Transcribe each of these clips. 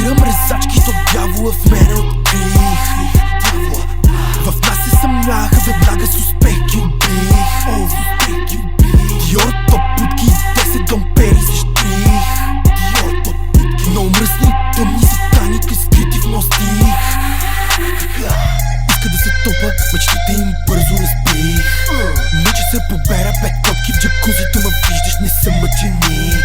Паркирам резачки, то дявола в мене открих. В нас се съмняха, веднага с успех ги убих. Диор, топ путки и 10 домпери за штрих. Много мръсни, тъмни сатаники, скрити в нос стих. Иска да се топа, мечтите им бързо разбих. Мъча се побера, 5 топки в джакузито, ма виждаш, не съм мъченик.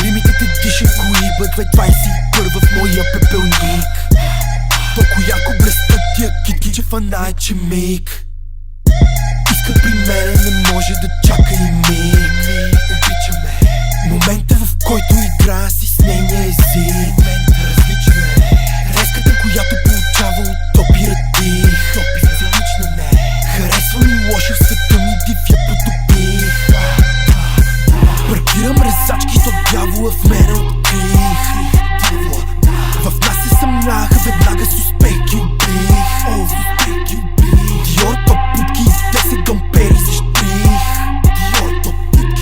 Лимитите дишат, кои бъдвай 21 в моя пепелник. Толкова яко блестят тия китки, че фана е чемик. Иска при мене, не може да чака и миг. Обичаме момента, в който играя си с нейния език. Резката, която получава от опира дих. Харесва ми лошо, в света ми дивя потопих. Паркирам резачки, то дявола в мене открих. В нас се съмняха, веднага с успех ги убих. Диор, топ путки и 10 домпери за штрих.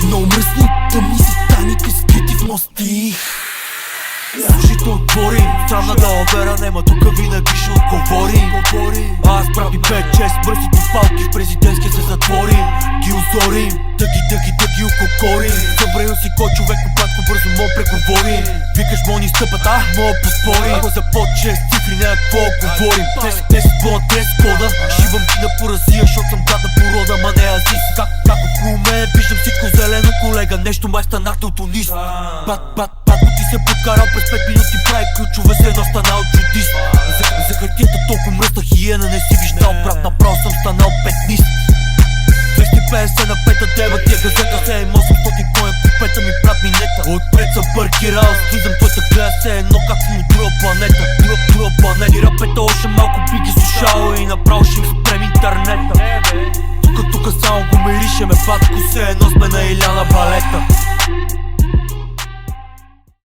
Много мръсни, тъмни сатаники, скрити в нос стих. Ушите отворим, сам на далавера, нема тука винаги ще отговорим. Аз прави 5-6 бързите палки в президентския се затворим. Ги озорим, да ги ококорим. Събрал си кой човек, опатко бързо мога преговорим. Викаш мони стъпат, мога поспорим. Ако започне с цифри, няма какво говорим. Те си твоя дрес кода, шивам ти на поразия, защото съм гадна порода, ма не азис. Как около мене виждам всичко зелено, колега, нещо май станахте от унист. Батко ти се подкарал през 5 минути, прави ключове, се едно станал чудист. За хартията толкова мръсна хиена, не си виждал, брат, направо съм станал петнист. 250 на пета дева, тия газета, 7-800 коня по пета ми прат минета. Отпред съм паркирал, слизам твоята гледа, се едно как съм от друга планета. Друга планета и рапета още малко би ги слушала и направо ще им спрем интернета. Тука само го миришеме, батко, се едно сме на Иляна балета.